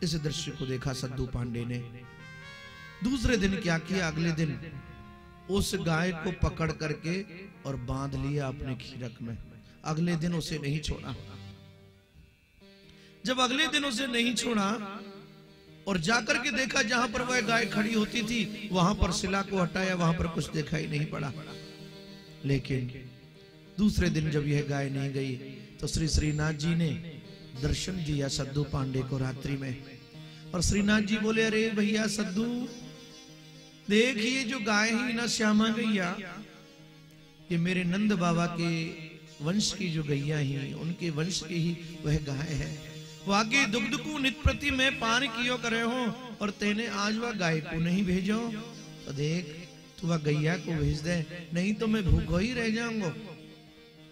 इस दृश्य को देखा सद्दू पांडे ने। दूसरे दिन क्या किया, अगले दिन उस गाय को पकड़ करके और बांध लिया अपने खीरक में। अगले दिन उसे नहीं छोड़ा। जब अगले दिन उसे नहीं छोड़ा और जाकर के देखा जहां पर वह गाय खड़ी होती थी, वहां पर शिला को हटाया, वहां पर कुछ दिखाई नहीं पड़ा। लेकिन दूसरे दिन जब यह गाय नहीं गई तो श्री श्रीनाथ जी ने दर्शन दिया सद्दू पांडे को रात्रि में। और श्रीनाथ जी बोले, अरे भैया सद्दू, देख ये जो गाय है ना श्यामा गैया, ये मेरे नंद बाबा के वंश की जो गैया ही, उनके वंश की ही वह गाय है। वो आगे दुग्ध को नित प्रति में पान कियो करे हो, और तेने आज वह गाय को नहीं भेजो। तो देख तू वह गैया को भेज दे, नहीं तो मैं भूखा ही रह जाऊंगा।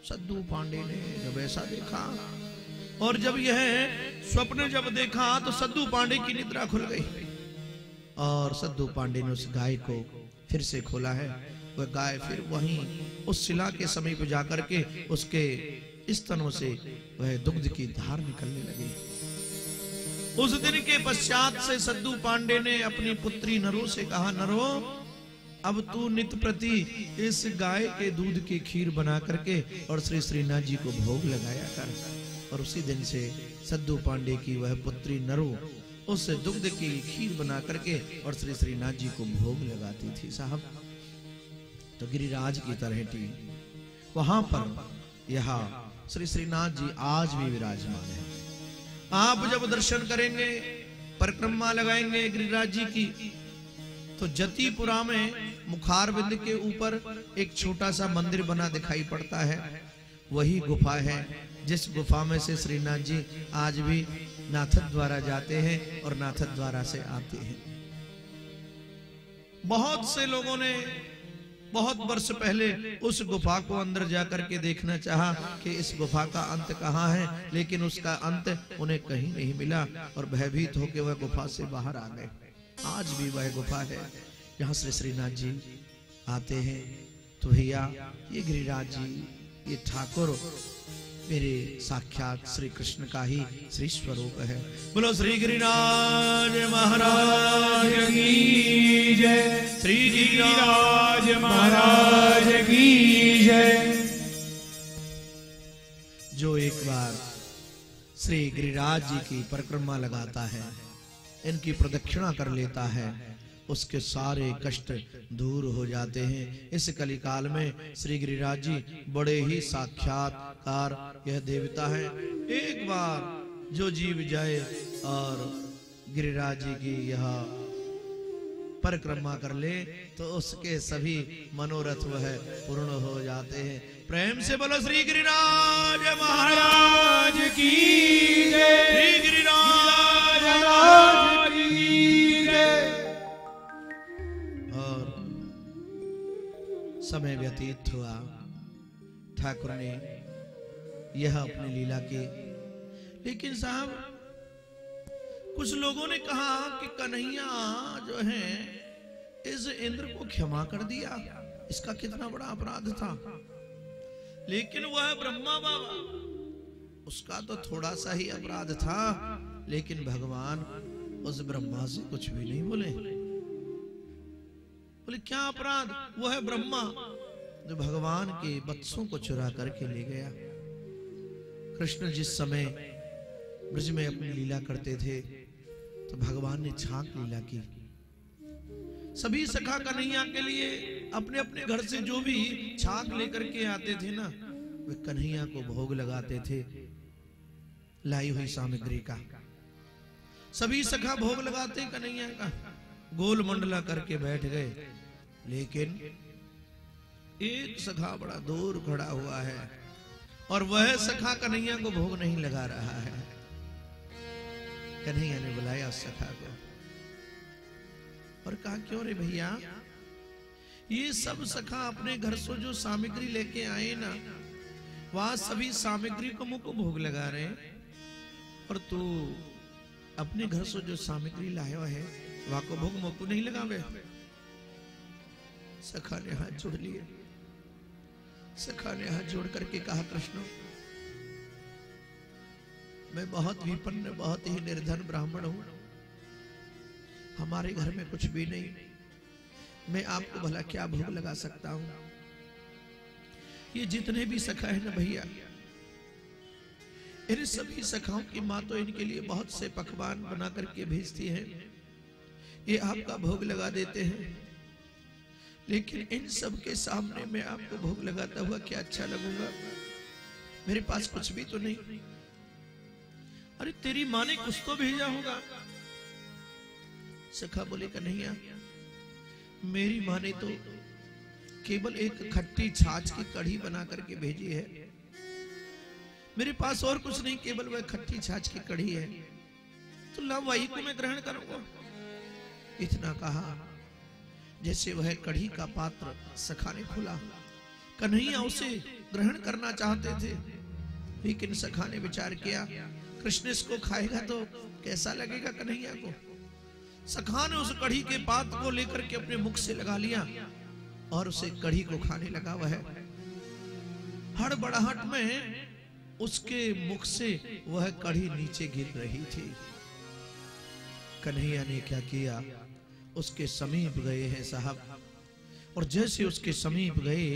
सद्दू पांडे ने जब ऐसा देखा और जब यह स्वप्न जब देखा तो सद्दू पांडे की निद्रा खुल गई। और सद्दू पांडे ने उस गाय को फिर से खोला है। वह गाय फिर वहीं उस शिला के समीप जाकर के उसके स्तनों से वह दुग्ध की धार निकलने लगी। उस दिन के पश्चात से सद्दू पांडे ने अपनी पुत्री नरो से कहा, नरो अब तू नित प्रति इस गाय के दूध की खीर बना करके और श्री श्रीनाथ जी को भोग लगाया कर। और उसी दिन से सद्दू पांडे की वह पुत्री नरो उस दुग्ध की खीर बना करके और श्री श्रीनाथ जी को भोग लगाती थी। साहब तो गिरिराज की तलहटी वहां पर यहाँ श्री श्रीनाथ जी आज भी विराजमान है। आप जब दर्शन करेंगे, परिक्रमा लगाएंगे गिरिराज जी की, तो जतिपुरा में मुखारबिंद के ऊपर एक छोटा सा मंदिर बना दिखाई पड़ता है। वही गुफा है जिस गुफा में से श्रीनाथ जी आज भी नाथद द्वारा जाते हैं और नाथद द्वारा से आते हैं। बहुत से लोगों ने बहुत वर्ष पहले उस गुफा को अंदर जाकर के देखना चाहा कि इस गुफा का अंत कहाँ है, लेकिन उसका अंत उन्हें कहीं नहीं मिला और भयभीत होकर वह गुफा से बाहर आ गए। आज भी वह गुफा है जहाँ श्री श्रीनाथ जी आते हैं। तो भैया ये गिरिराज जी, ये ठाकुर मेरे साक्षात श्री कृष्ण का ही श्री स्वरूप है। बोलो श्री गिरिराज महाराज की जय, श्री गिरिराज महाराज की जय। जो एक बार श्री गिरिराज जी की परिक्रमा लगाता है, इनकी प्रदक्षिणा कर लेता है, उसके सारे कष्ट दूर हो जाते हैं। इस कलिकाल में श्री गिरिराज जी बड़े ही साक्षात्कार यह देवता है। एक बार जो जीव जाए और गिरिराज जी की यह परिक्रमा कर ले तो उसके सभी मनोरथ वह पूर्ण हो जाते हैं। प्रेम से बोलो श्री गिरिराज महाराज की जय, श्री गिरिराज महाराज की जय। और समय व्यतीत हुआ, ठाकुर ने यह अपनी लीला की। लेकिन साहब कुछ लोगों ने कहा कि कन्हैया जो है इस इंद्र को क्षमा कर दिया, इसका कितना बड़ा अपराध था। लेकिन वह ब्रह्मा बाबा, उसका तो थोड़ा सा ही अपराध था, लेकिन भगवान उस ब्रह्मा से कुछ भी नहीं बोले। बोले क्या अपराध? वो है ब्रह्मा जो भगवान के बत्सों को चुरा करके ले गया। कृष्ण जिस समय ब्रज में अपनी लीला करते थे तो भगवान ने छाक लीला की। सभी सखा कन्हैया के लिए अपने अपने घर से जो भी छाक लेकर के आते थे ना, वे कन्हैया को भोग लगाते थे लाई हुई सामग्री का। सभी सखा भोग लगाते कन्हैया का, गोल मंडला करके बैठ गए। लेकिन एक सखा बड़ा दूर खड़ा हुआ है और वह सखा कन्हैया को भोग नहीं लगा रहा है। कन्हैया ने बुलाया उस सखा को और कहा, क्यों रे भैया, ये सब सखा अपने घर से जो सामग्री लेके आए ना, वहां सभी सामग्री को मुझको भोग लगा रहे हैं, और तू अपने घर से जो सामग्री लाया है वहां को भोग मुझको नहीं लगावे। सखा ने हाथ जोड़ लिए। सखा ने हाथ जोड़ करके कहा, कृष्ण मैं बहुत विपन्न, बहुत ही निर्धन ब्राह्मण हूं, हमारे घर में कुछ भी नहीं, मैं आपको भला क्या भोग लगा सकता हूं। ये जितने भी सखा है ना भैया, इन सभी सखाओं की माँ तो इनके लिए बहुत से पकवान बना करके भेजती है, ये आपका भोग लगा देते हैं, लेकिन इन सब के सामने मैं आपको भोग लगाता हुआ क्या अच्छा लगूंगा? मेरे पास कुछ भी तो नहीं। अरे तेरी माँ ने कुछ तो भेजा होगा। सखा बोले कन्हैया, मेरी माँ ने तो केवल एक खट्टी छाछ की कढ़ी बना करके भेजी है, मेरे पास और कुछ नहीं, केवल वह खट्टी छाछ की कढ़ी है, तो ला वही को मैं ग्रहण करूंगा। इतना कहा, जैसे वह कढ़ी का पात्र सखा ने खोला, कन्हैया उसे ग्रहण करना चाहते थे, लेकिन सखा ने विचार किया, कृष्ण इसको खाएगा तो कैसा लगेगा कन्हैया को। सखा ने उस कढ़ी के पात्र को लेकर के अपने मुख से लगा लिया और उसे कढ़ी को खाने लगा। वह हड़बड़ाहट में उसके मुख से वह कढ़ी नीचे गिर रही थी। कन्हैया ने क्या किया, उसके समीप गए हैं साहब, और जैसे उसके समीप गए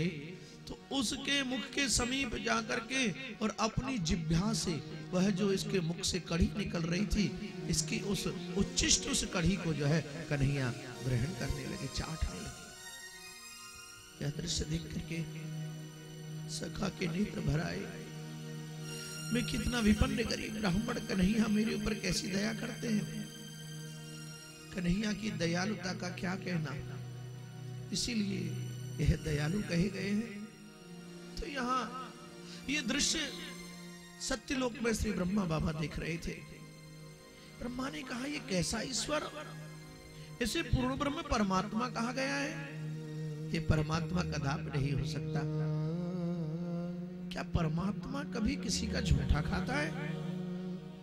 तो उसके मुख के समीप जाकर के और अपनी जिह्वा से वह जो इसके मुख से कढ़ी निकल रही थी, इसकी उस उच्छिष्ट उस कढ़ी को जो है कन्हैया ग्रहण करने लगे, चाटने लगे। यह दृश्य देख करके सखा के नेत्र भर आए। मैं कितना विपन्न गरीब ब्राह्मण, कन्हैया मेरे ऊपर कैसी दया करते हैं। कन्हैया की दयालुता का क्या कहना, इसीलिए यह दयालु कहे गए हैं। तो यहाँ ये दृश्य सत्यलोक में श्री ब्रह्मा बाबा देख रहे थे। ब्रह्मा ने कहा, ये कैसा ईश्वर, इसे पूर्ण ब्रह्म परमात्मा कहा गया है, ये परमात्मा कदापि नहीं हो सकता। क्या परमात्मा कभी किसी का झूठा खाता है?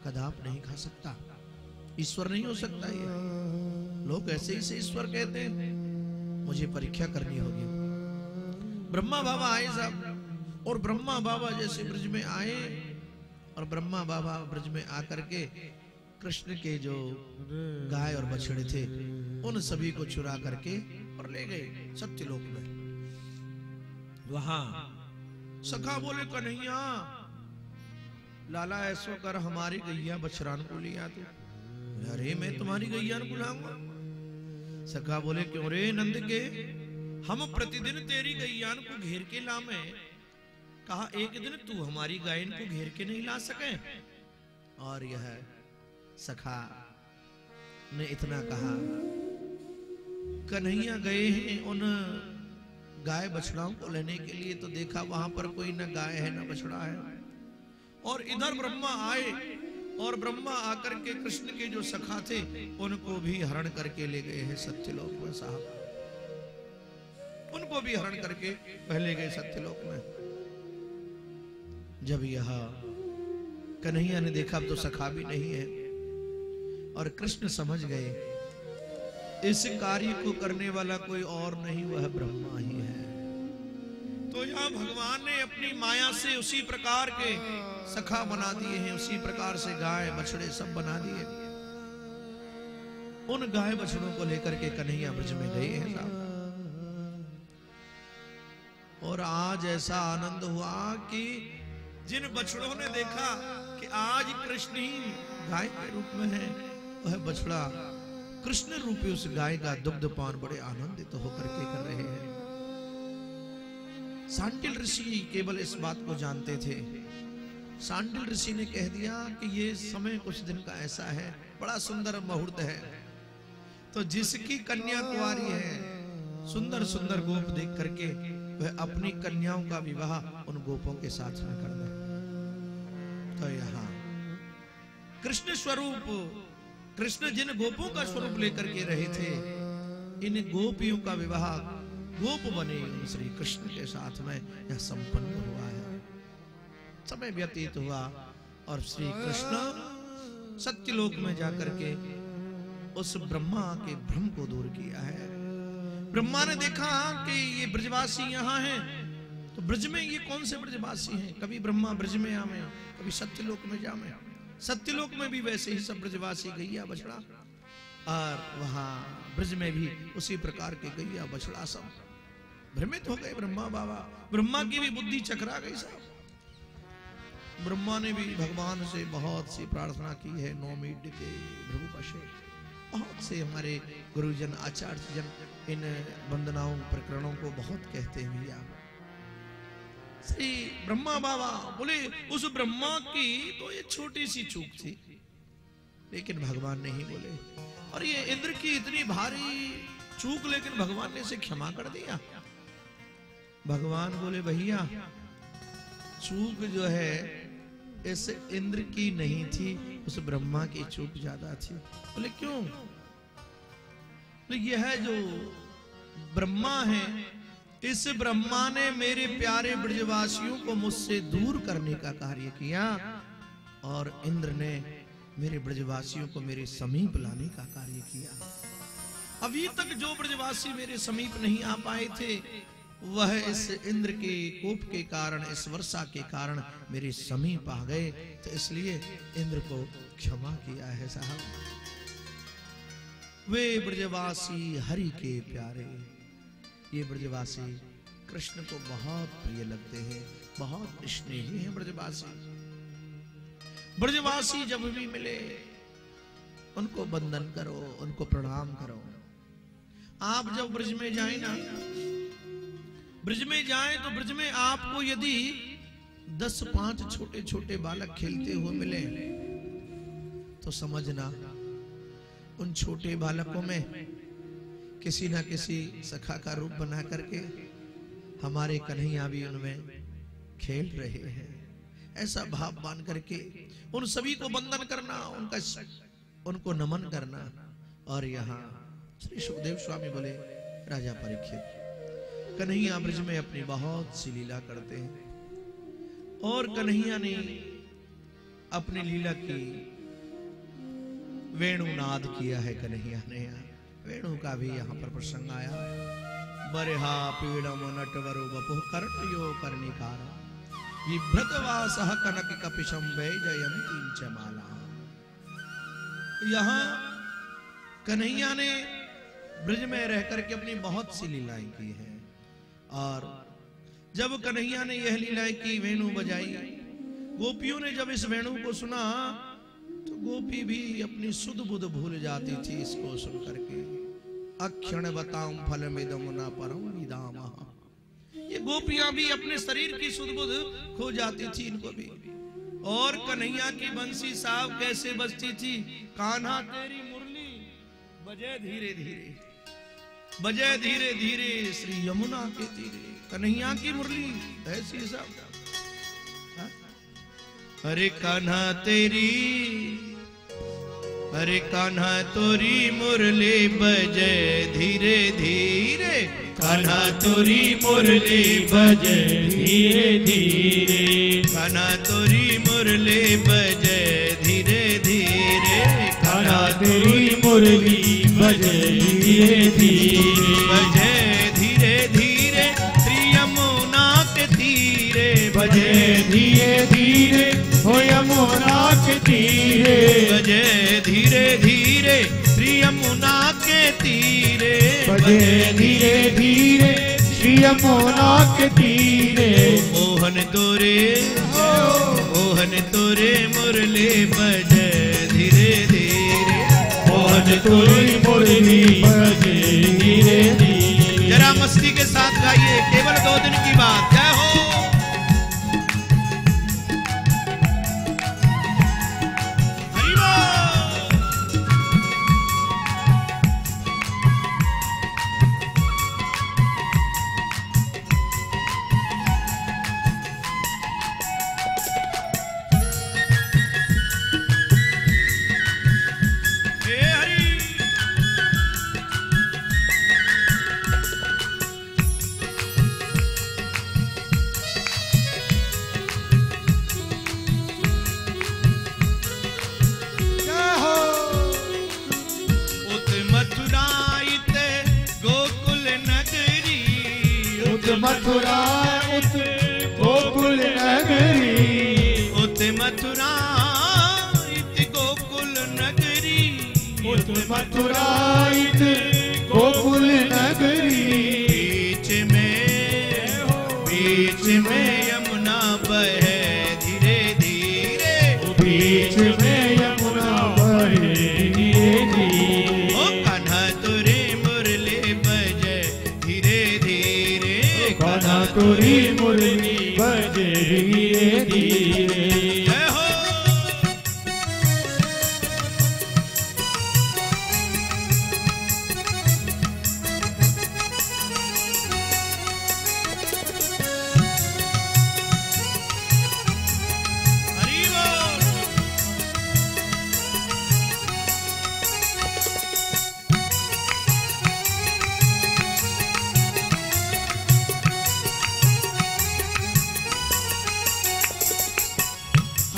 कदाप नहीं खा सकता, ईश्वर नहीं हो सकता। ये लोग ऐसे ही से ईश्वर कहते हैं, मुझे परीक्षा करनी होगी। ब्रह्मा बाबा आए साहब, और ब्रह्मा बाबा जैसे ब्रज में आए, और ब्रह्मा बाबा ब्रज में आकर के कृष्ण के जो गाय और बछड़े थे उन सभी को चुरा करके और ले गए सत्यलोक में। वहां सखा बोले, कन्हैया लाला ऐसो कर हमारी गैया बछरान को लिया तू। अरे मैं तुम्हारी गैया को लाऊंगा। सखा बोले, क्यों रे नंद के, हम प्रतिदिन तेरी गैया को घेर के लामे, कहा एक दिन तू हमारी गाय को घेर के नहीं ला सके। और यह सखा ने इतना कहा, कन्हैया गए हैं उन गाय बछड़ाओं को लेने के लिए, तो देखा वहां पर कोई न गाय है न बछड़ा है, और इधर ब्रह्मा आए, और ब्रह्मा आकर के कृष्ण के जो सखा थे उनको भी हरण करके ले गए हैं सत्यलोक में साहब, उनको भी हरण करके पहले गए सत्यलोक में। जब यह कन्हैया ने देखा अब तो सखा भी नहीं है, और कृष्ण समझ गए इस कार्य को करने वाला कोई और नहीं, वह ब्रह्मा ही है। तो यहाँ भगवान ने अपनी माया से उसी प्रकार के सखा बना दिए हैं, उसी प्रकार से गाय बछड़े सब बना दिए। उन गाय बछड़ों को लेकर के कन्हैया ब्रज में गए हैं साहब। और आज ऐसा आनंद हुआ कि जिन बछड़ों ने देखा कि आज कृष्ण ही गाय के रूप में है, वह बछड़ा कृष्ण रूपी उस गाय का दुग्धपान बड़े आनंदित होकर के कर रहे हैं। सांडिल ऋषि केवल इस बात को जानते थे। सांडिल ऋषि ने कह दिया कि ये समय कुछ दिन का ऐसा है, बड़ा सुंदर मुहूर्त है, तो जिसकी कन्या कुंवारी है, सुंदर सुंदर गोप देख करके वह अपनी कन्याओं का विवाह उन गोपों के साथ में कर दे। तो यहाँ कृष्ण स्वरूप, कृष्ण जिन गोपों का स्वरूप लेकर के रहे थे, इन गोपियों का विवाह गोप बने श्री कृष्ण के साथ में यह संपन्न हुआ है। समय व्यतीत हुआ और श्री कृष्ण सत्यलोक में जाकर के उस ब्रह्मा के भ्रम को दूर किया है। ब्रह्मा ने देखा कि ये ब्रजवासी यहाँ हैं, तो ब्रज में ये कौन से ब्रजवासी हैं? कभी ब्रह्मा ब्रज में आवे, कभी सत्यलोक में जावे। सत्यलोक में भी वैसे ही सब ब्रजवासी गैया बछड़ा और वहां ब्रज में भी उसी प्रकार के गैया बछड़ा सब भ्रमित हो गए। ब्रह्मा बाबा, ब्रह्मा की भी बुद्धि चकरा गई साहब। ब्रह्मा ने भी भगवान से बहुत सी प्रार्थना की है। 9 मीट के प्रभु पशे, बहुत से हमारे गुरुजन आचार्य जन इन वंदनाओं प्रकरणों को बहुत कहते हैं भैया। श्री ब्रह्मा बाबा बोले उस ब्रह्मा की तो ये छोटी सी चूक थी, लेकिन भगवान नहीं बोले। और ये इंद्र की इतनी भारी चूक, लेकिन भगवान ने इसे क्षमा कर दिया। भगवान बोले भैया चूक जो है इस इंद्र की नहीं थी, उस ब्रह्मा की चूक ज्यादा थी। बोले क्यों? तो यह जो ब्रह्मा है, इस ब्रह्मा ने मेरे प्यारे ब्रजवासियों को मुझसे दूर करने का कार्य किया, और इंद्र ने मेरे ब्रजवासियों को मेरे समीप लाने का कार्य किया। अभी तक जो ब्रजवासी मेरे समीप नहीं आ पाए थे, वह इस इंद्र के कोप के कारण, इस वर्षा के कारण मेरे समीप आ गए, तो इसलिए इंद्र को क्षमा किया है साहब। वे ब्रजवासी हरि के प्यारे, ये ब्रजवासी कृष्ण को बहुत प्रिय लगते हैं, बहुत स्नेही हैं ब्रजवासी। ब्रजवासी जब भी मिले उनको वंदन करो, उनको प्रणाम करो। आप जब ब्रज में जाए ना, ब्रज में जाए तो ब्रज में आपको यदि 10-5 छोटे छोटे बालक खेलते हुए मिले, तो समझना उन छोटे बालकों में किसी ना किसी सखा का रूप बना करके हमारे कन्हैया भी उनमें खेल रहे हैं। ऐसा भाव मान करके उन सभी को वंदन करना, उनको नमन करना। और यहाँ श्री सुखदेव स्वामी बोले राजा परीक्षित, कन्हैया ब्रज में अपनी बहुत सी लीला करते हैं, और कन्हैया ने अपनी लीला की वेणुनाद किया है। कन्हैया ने वेणु का भी यहाँ पर प्रसंग आया। बरहा पीड़म नटवरु वपुः कर्णयो कर्णिकार विभ्रतवासः कनक कपिशं वैजयन्तीं च माला। यहाँ कन्हैया ने ब्रज में रह करके अपनी बहुत सी लीलाएं की है, और जब कन्हैया ने यह लीलाएं की, वेणु बजाई, गोपियों ने जब इस वेणु को सुना तो गोपी भी अपनी सुध बुध भूल जाती थी इसको सुन करके। अक्षण बताऊं फल मिदम न परम विदामः, ये गोपियां भी अपने शरीर की सुध बुध खो जाती थी, इनको भी। और कन्हैया की बंसी साहब कैसे बजती थी, कान्हा तेरी मुरली बजे धीरे धीरे, बजे धीरे धीरे श्री यमुना के तीरे। कन्हैया की मुरली ऐसी सब। अरे कान्हा तेरी, अरे कान्हा तोरी मुरली बजे धीरे धीरे, कान्हा तोरी मुरली बजे धीरे धीरे, कान्हा तोरी मुरली बजे धीरे धीरे, कान्हा तोरी मुरली बजे धीरे धीरे, बजे धीरे धीरे श्री यमुना के तीरे, बजे धीरे धीरे हो यमुना के तीरे, बजे धीरे धीरे श्री यमुना के तीरे, बजे धीरे धीरे श्री यमुना के तीरे। मोहन तोरे, मोहन तोरे मुरली बजे धीरे धीरे, मोहन तोरी मुरली बजे धीरे धीरे। जरा मस्ती के साथ गाइए, केवल 2 दिन की बात। जय हो। मथुरा उत गोकुल नगरी, उत मथुरा इत गोकुल नगरी, उत मथुरा धीरे धीरे। जय हो। हरि बोल।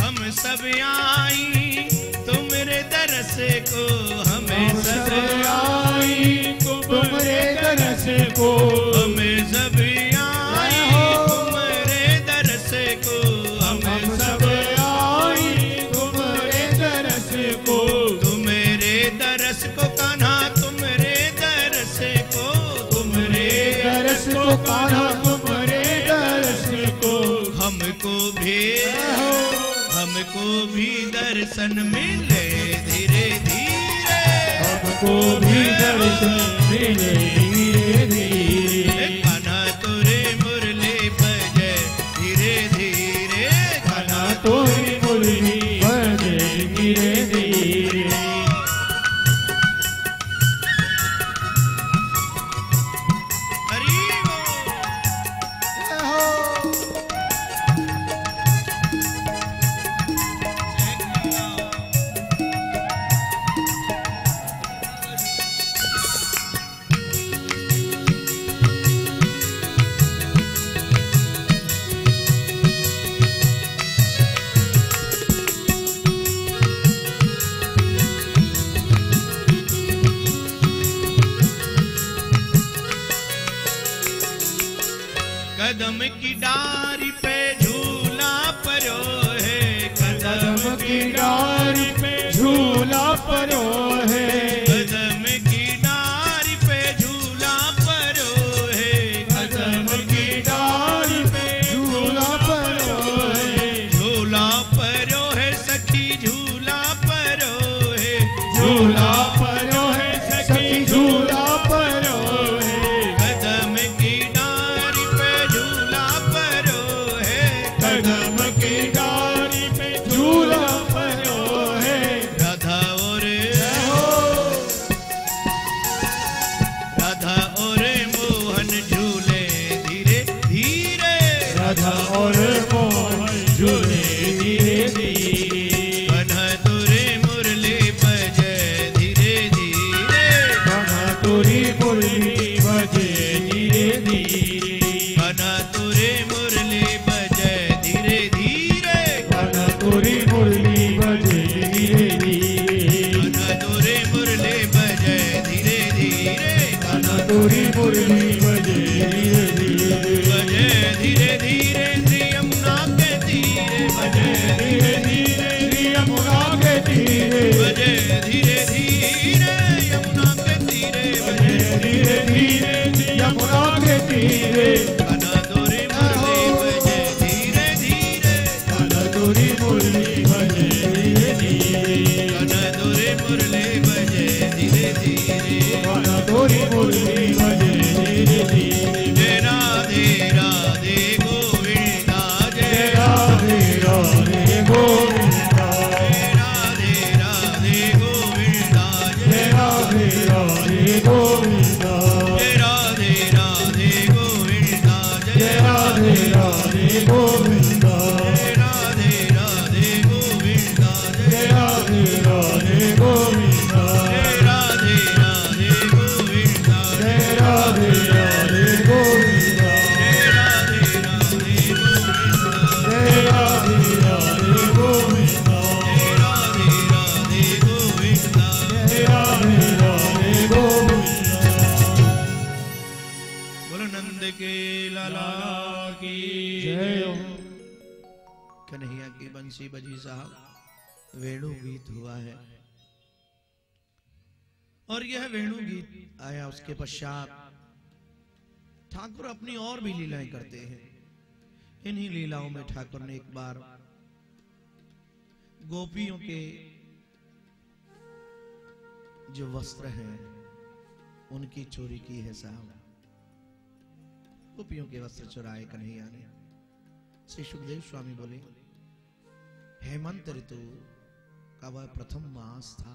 हम सब आई तुमरे दरस को, हमें सब आई तुमरे दरस को, हमें सब आई तुमरे दरस को, हमें सब आई तुमरे दरस को, तुमरे दरस को कान्हा, तुमरे दरस को, तुमरे दरस को कान्हा, तुमरे दरस को। हमको भी दर्शन मिले धीरे धीरे, हमको भी दर्शन मिले धीरे धीरे। कान्हा तोरे मुरली बजे धीरे धीरे, कान्हा तोरी मुरली बजे धीरे धीरे। हरि बोल। कदम की डारी पे झूला परो है, कदम की डारी पे झूला परो है, कदम की डारी पे झूला परो है, कदम की डारी पे झूला परो है, झूला परो है सखी, झूला परो है, झूला परो है सखी, झूला परो है। कदम की डारी पे झूला परो है, कदम की डारी पे झूला परो है। राधा और मोहन झूले धीरे धीरे, राधा और मोहन झूले धीरे धीरे। कान्हा तोरे मुरली बजे धीरे धीरे, कान्हा तोरी मुरली बजे धीरे धीरे। कान्हा तोरे मुरली बजे धीरे धीरे, कान्हा तोरी मुरली बजे धीरे धीरे। कान्हा तोरे मुरली बजे धीरे धीरे, कान्हा तोरी मुरली बजे धीरे धीरे। बजे धीरे धीरे श्री यमुना के तीरे, बजे धीरे धीरे यमुना के तीरे, बजे धीरे धीरे यमुना के तीरे, बजे धीरे धीरे यमुना के तीरे। कान्हा तोरे मुरली बजे धीरे धीरे, कान्हा तोरी मुरली बजे धीरे धीरे। कान्हा तोरे मुरली बजे धीरे धीरे। कान्हा तोरी मुरली बजे धीरे धीरे। जय राधे राधे गोविंदा, जय राधे राधे गोविंदा, राधे राधे गोविंदा, जय राधे राधे गोविंदा, जय राधे राधे गोविंदा, जय राधे राधे गोविंदा, जय राधे राधे गोविंदा, जय राधे राधे गोविंदा, जय राधे राधे गोविंदा, जय राधे राधे गोविंदा, जय राधे राधे गोविंदा, जय राधे राधे गोविंदा, जय राधे राधे गोविंदा। जय राधे राधे गोविंदा। बोलो नंद के लाला की जय हो। कन्हैया की बंसी बजी साहब, वेणु गीत हुआ है और यह वेणु गीत आया। उसके पश्चात ठाकुर अपनी और भी लीलाएं करते हैं। इन्हीं लीलाओं में ठाकुर ने एक बार गोपियों के जो वस्त्र हैं उनकी चोरी की है साहब। गोपियों के वस्त्र चुराए कन्हैया ने, श्री सुखदेव स्वामी बोले, हेमंत ऋतु का वह प्रथम मास था।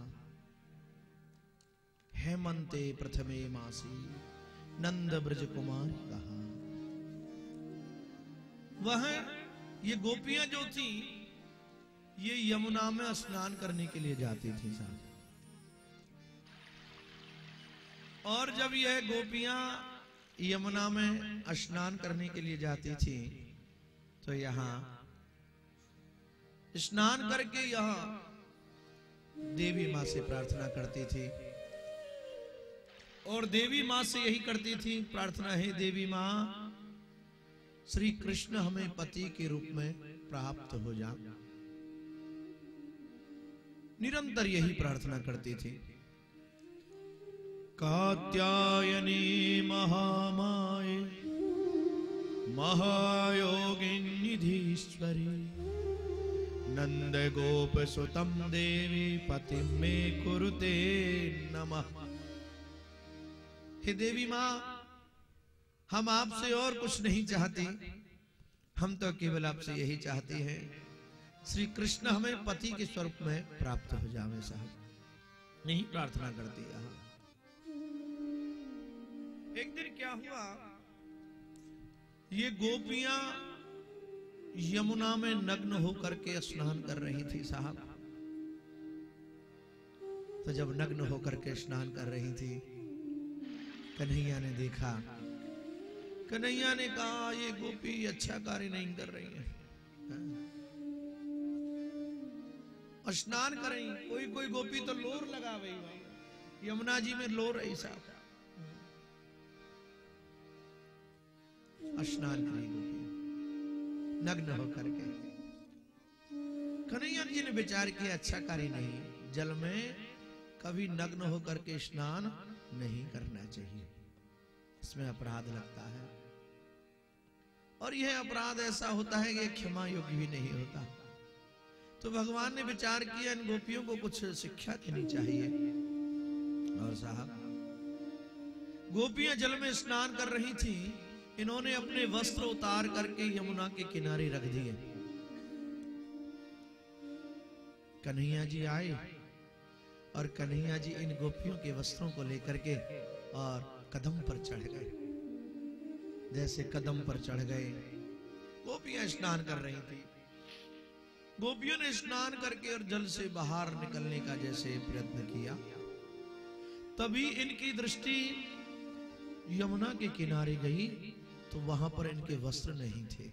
हेमंते प्रथमे मासी नंद ब्रज कुमार कहा। वह ये गोपियां जो थी ये यमुना में स्नान करने के लिए जाती थी साहब। और जब यह गोपियां यमुना में स्नान करने के लिए जाती थी तो यहां स्नान करके यहां देवी मां से प्रार्थना करती थी। और देवी मां से यही करती थी प्रार्थना, है देवी मां श्री कृष्ण हमें पति के रूप में प्राप्त हो जा। निरंतर यही प्रार्थना करती थी। कात्यायनी महामाये महायोगिनीधीश्वरी नंद गोप सुतम देवी पति में कुरुते नमः। हे देवी मां, हम आपसे और कुछ नहीं चाहते, हम तो केवल आपसे यही चाहते हैं श्री कृष्ण हमें पति के स्वरूप में प्राप्त हो जावे साहब। नहीं प्रार्थना करती यहां। एक दिन क्या हुआ, ये गोपियां यमुना में नग्न होकर के स्नान कर रही थी साहब। तो जब नग्न होकर के स्नान कर रही थी, कन्हैया ने देखा। कन्हैया ने कहा ये गोपी अच्छा कार्य नहीं कर रही है, स्नान कर रही। कोई कोई गोपी तो लोर लगा गई यमुना जी में, लोर रही साहब। स्नान करी गोपी नग्न होकर के। कन्हैया जी ने विचार किया अच्छा कार्य नहीं, जल में कभी नग्न होकर के स्नान नहीं करना चाहिए, इसमें अपराध लगता है। और यह अपराध ऐसा होता है कि क्षमा योग्य भी नहीं होता। तो भगवान ने विचार किया इन गोपियों को कुछ शिक्षा देनी चाहिए। और साहब गोपियां जल में स्नान कर रही थी, इन्होंने अपने वस्त्र उतार करके यमुना के किनारे रख दिए। कन्हैया जी आए और कन्हैया जी इन गोपियों के वस्त्रों को लेकर के और कदम पर चढ़ गए। जैसे कदम पर चढ़ गए, गोपियां स्नान कर रही थी। गोपियों ने स्नान करके और जल से बाहर निकलने का जैसे प्रयत्न किया, तभी इनकी दृष्टि यमुना के किनारे गई तो वहां पर इनके वस्त्र नहीं थे।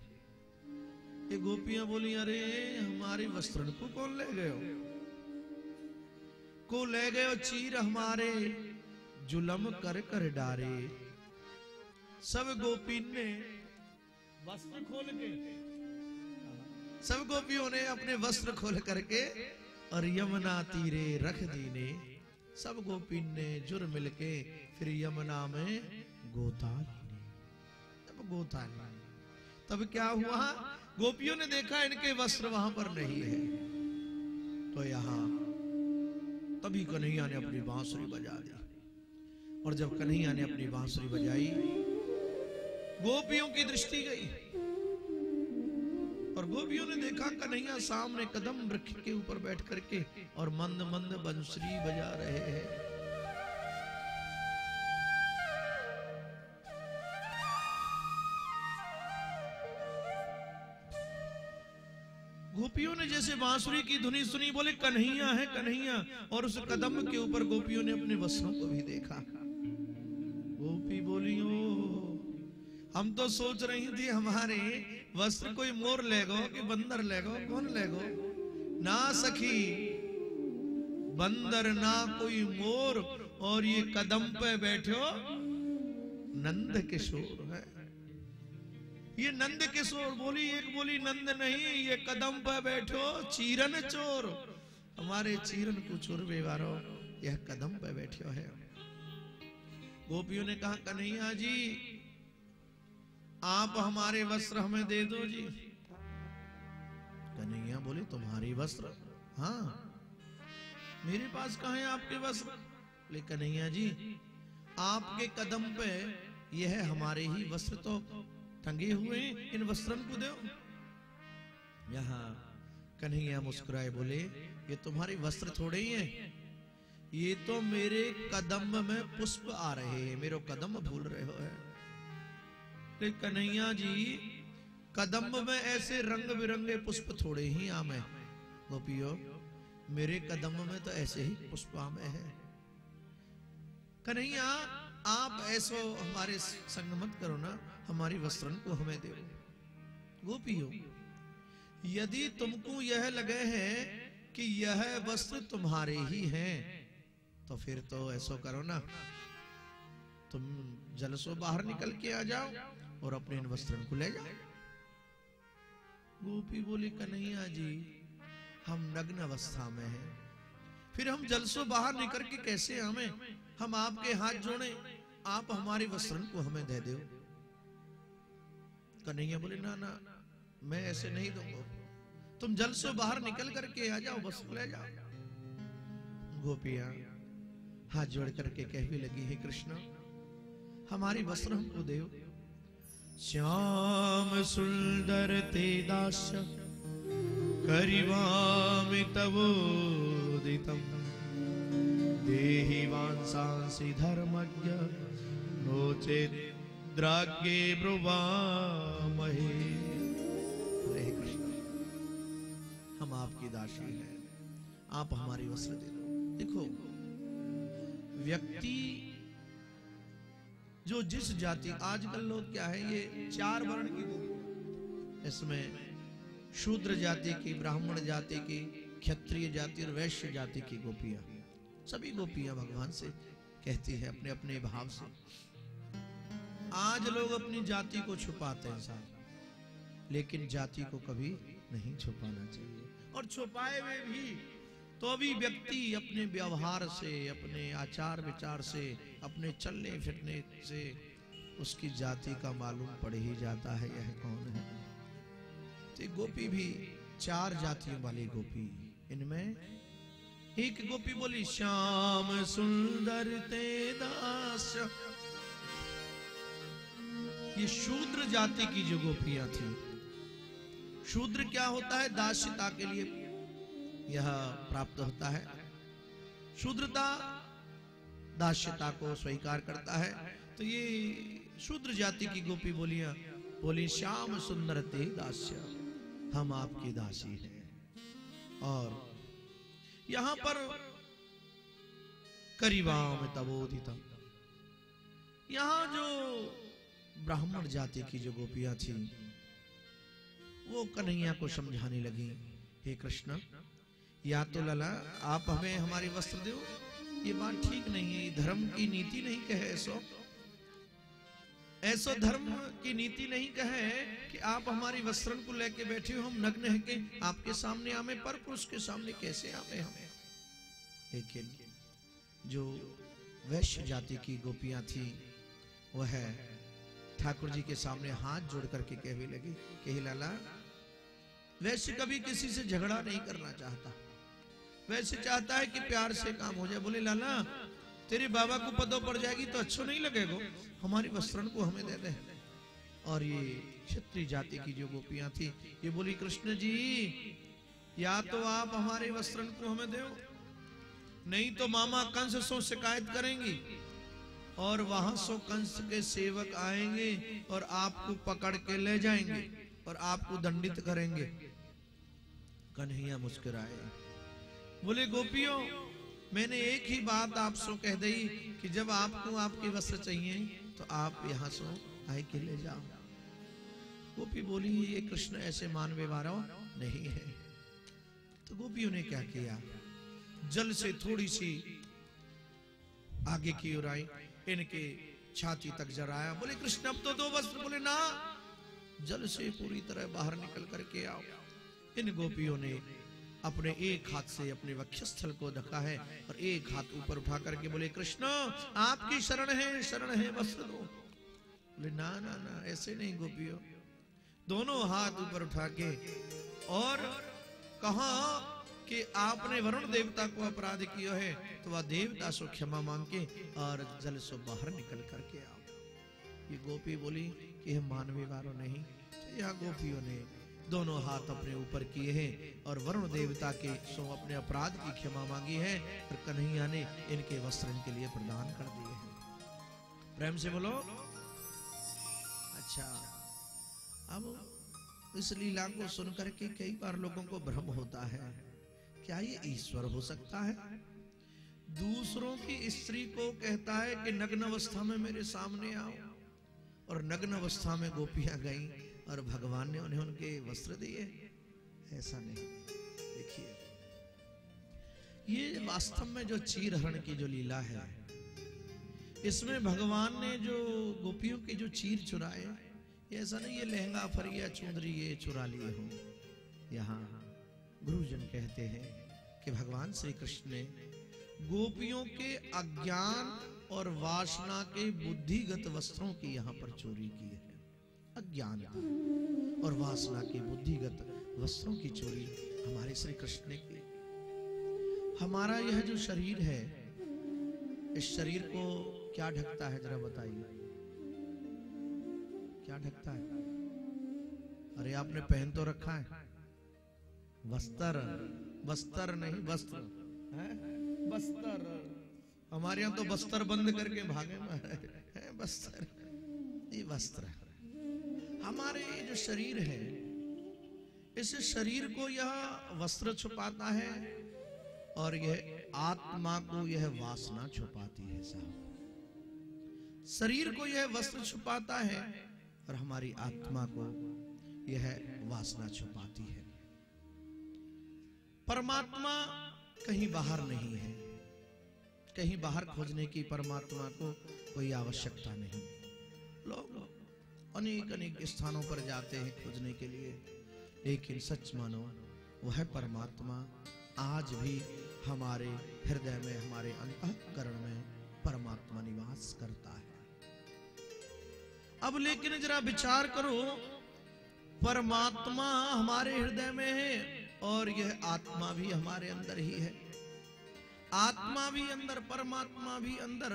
ये गोपियां बोली, अरे हमारे वस्त्र को कौन ले गए हो? को ले गए हो चीर हमारे जुलम कर कर डारे। सब गोपी ने वस्त्र खोल के, सब गोपियों ने अपने वस्त्र खोल करके और यमुना तीरे रख दीने। सब गोपी ने जुर मिलके फिर यमुना में गोता लीने। जब गोता लीने तब क्या हुआ, गोपियों ने देखा इनके वस्त्र वहां पर नहीं है। तो यहां तभी कन्हैया ने अपनी बांसुरी बजा दी। और जब कन्हैया ने अपनी बांसुरी बजाई, गोपियों की दृष्टि गई और गोपियों ने देखा कन्हैया सामने कदम वृक्ष के ऊपर बैठ करके और मंद मंद बंसुरी बजा रहे हैं। गोपियों ने जैसे बांसुरी की धुनी सुनी, बोले कन्हैया है कन्हैया। और उस कदम के ऊपर गोपियों ने अपने वस्त्रों को भी देखा। गोपी बोली, ओ हम तो सोच रही थी हमारे वस्त्र कोई मोर ले गो कि बंदर ले गो, कौन ले गो? ना सखी, बंदर ना कोई मोर, और ये कदम पे बैठो नंद किशोर है। ये नंद किशोर बोली, एक बोली नंद नहीं, ये कदम पे बैठो चीरन चोर। हमारे चीरन को चोर बेवारो यह कदम पे बैठो है। गोपियों ने कहा कन्हैया जी आप हमारे वस्त्र हमें दे दो जी। कन्हैया बोले तुम्हारे वस्त्र? हाँ, मेरे पास कहां है आपके वस्त्र? बोले कन्हैया जी आपके कदम पे यह हमारे ही वस्त्र तो टंगे हुए हैं, इन वस्त्रन को दो। यहाँ कन्हैया मुस्कुराए बोले, ये तुम्हारे वस्त्र थोड़े ही हैं, ये तो मेरे कदम में पुष्प आ रहे हैं, मेरे कदम भूल रहे हो है। कन्हैया जी, कदम में ऐसे रंग बिरंगे पुष्प थोड़े ही आमे। गोपियों, मेरे कदम में तो ऐसे ही पुष्प आमे है। कन्हैया, आप ऐसो हमारे संग मत करो ना, हमारी वस्त्रन को हमें दो। गोपियों, यदि तुमको यह लगे है कि यह वस्त्र तुम्हारे ही हैं, तो फिर तो ऐसो करो ना, तुम जल सो बाहर निकल के आ जाओ और अपने इन वस्त्रों को ले जाओ। गोपी बोली, कन्हैया जी, हम नग्न अवस्था में हैं, फिर हम जल सो बाहर निकल के कैसे आवे? हम आपके हाथ जोड़े, आप हमारे वस्त्रन को हमें दे दो। कन्हैया बोले, ना ना, मैं ऐसे नहीं दूंगा, तुम जल से बाहर निकल करके आ जाओ, बस ले जाओ। गोपियां हाथ जोड़ करके कह भी लगी, हे कृष्ण, हमारी वस्त्र हमको दो। श्याम सुंदर ते दास्य करिवामि तवोदितम् देहि वांसांसि धर्मज्ञ नोचेत् द्राग्ये ब्रुवामहे। हे कृष्ण, हम आपकी दासी हैं, आप हमारी वस्त्र दे दो। देखो, व्यक्ति जो जिस जाति, आजकल लोग क्या है, ये 4 वर्ण की गोपी, इसमें शूद्र जाति की, ब्राह्मण जाति की, क्षत्रिय जाति और वैश्य जाति की गोपियां, सभी गोपियां भगवान से कहती है अपने अपने भाव से। आज लोग अपनी जाति को छुपाते हैं साहब, लेकिन जाति को कभी नहीं छुपाना चाहिए, और छुपाए हुए भी तो भी व्यक्ति अपने व्यवहार से, अपने आचार विचार से, अपने चलने फिरने से उसकी जाति का मालूम पड़ ही जाता है यह कौन है। तो गोपी भी 4 जातियों वाली गोपी, इनमें एक गोपी बोली, श्याम सुंदर ते दास। ये शूद्र जाति की जो गोपियां थी, शूद्र क्या होता है? दास्यता के लिए यह प्राप्त होता है। शूद्रता दास्यता को स्वीकार करता है। तो ये शूद्र जाति की गोपी बोलियां बोली, श्याम सुंदर ते दास्य, हम आपकी दासी हैं। और यहां पर करिवाम तवोदितम, यहां जो ब्राह्मण जाति की जो गोपियां थी, वो कन्हैया को समझाने लगी, हे कृष्ण, या तो लला आप हमें हमारे वस्त्र दो, ये बात ठीक नहीं है, धर्म की नीति नहीं कहे ऐसो धर्म की नीति नहीं कहे कि आप हमारी वस्त्रन को लेके बैठे हो, हम नग्न है के आपके सामने आवे, पर पुरुष के सामने कैसे आवे हमें। लेकिन जो वैश्य जाति की गोपियां थी, वह ठाकुर जी के सामने हाथ जोड़ करके कहने लगी कि लाला, वैश्य कभी किसी से झगड़ा नहीं करना चाहता, वैसे चाहता है कि प्यार से काम हो जाए। बोले, लाला तेरे बाबा को पता पड़ जाएगी तो अच्छा नहीं लगेगा, हमारी वस्त्रन को हमें दे दे। और ये क्षत्रिय जाति की जो गोपियां थी, ये बोली, कृष्ण जी, या तो आप हमारे वस्त्रन को हमें दो, नहीं तो मामा कंस सो शिकायत करेंगी, और वहां सो कंस के सेवक आएंगे और आपको पकड़ के ले जाएंगे और आपको दंडित करेंगे। कन्हैया मुस्कुराए, बोले, गोपियों, मैंने एक ही बात आपसे कह दी कि जब आपको आपके वस्त्र चाहिए तो आप यहाँ सो आए के ले जाओ। गोपी बोली, ये कृष्ण ऐसे मानवे वाला नहीं है। तो गोपियों ने क्या किया, जल से थोड़ी सी आगे की ओर आई, इनके छाती तक जराया। बोले, कृष्ण अब तो 2 वस्त्र। बोले, ना, जल से पूरी तरह बाहर निकल करके आओ। इन गोपियों ने अपने एक हाथ से अपने वक्षस्थल को ढका है और एक हाथ ऊपर उठा करके बोले, कृष्ण आपकी शरण है, वस्त्र दो। बोले, ना ना ना, ऐसे नहीं गोपियों। दोनों हाथ ऊपर उठा के और कहा कि आपने वरुण देवता को अपराध किया है, तो वह देवता से क्षमा मांग के और जल से बाहर निकल करके आओ। ये गोपी बोली कि हम मानवी वालों नहीं। तो यह गोपियों ने दोनों हाथ अपने ऊपर किए हैं और वरुण देवता के सो अपने अपराध की क्षमा मांगी है और कन्हैया ने इनके वस्त्र इनके लिए प्रदान कर दिए हैं। प्रेम से बोलो। अच्छा, अब इस लीला को सुनकर के कई बार लोगों को भ्रम होता है, क्या ये ईश्वर हो सकता है? दूसरों की स्त्री को कहता है कि नग्न अवस्था में मेरे सामने आओ, और नग्न अवस्था में गोपियां गईं और भगवान ने उन्हें उनके वस्त्र दिए। ऐसा नहीं। देखिए, ये वास्तव में जो चीर हरण की जो लीला है, इसमें भगवान ने जो गोपियों के जो चीर चुराए, ऐसा नहीं ये लहंगा फरिया चुंदरी ये चुरा लिए हो। यहाँ गुरुजन कहते हैं कि भगवान श्री कृष्ण ने गोपियों के अज्ञान और वासना के बुद्धिगत वस्त्रों की यहाँ पर चोरी की है। अज्ञान और वासना के बुद्धिगत वस्त्रों की चोरी हमारे श्री कृष्ण ने की। हमारा यह जो शरीर है, इस शरीर को क्या ढकता है, जरा बताइए, क्या ढकता है? अरे आपने पहन तो रखा है वस्त्र, वस्त्र नहीं वस्त्र है, वस्त्र। हमारे यहाँ तो बस्तर बंद करके भागे है वस्त्र, ये वस्त्र। हमारे ये जो शरीर है, इस शरीर को यह वस्त्र छुपाता है और यह आत्मा को यह वासना छुपाती है। साहब, शरीर को यह वस्त्र छुपाता है और हमारी आत्मा को यह वासना छुपाती है। परमात्मा कहीं बाहर नहीं है, कहीं बाहर खोजने की परमात्मा को कोई आवश्यकता नहीं। लोग अनेक अनेक स्थानों पर जाते हैं खोजने के लिए, लेकिन सच मानो वह परमात्मा आज भी हमारे हृदय में, हमारे अंतःकरण में परमात्मा निवास करता है। अब लेकिन जरा विचार करो, परमात्मा हमारे हृदय में है और यह आत्मा भी हमारे अंदर ही है। आत्मा भी अंदर, परमात्मा भी अंदर,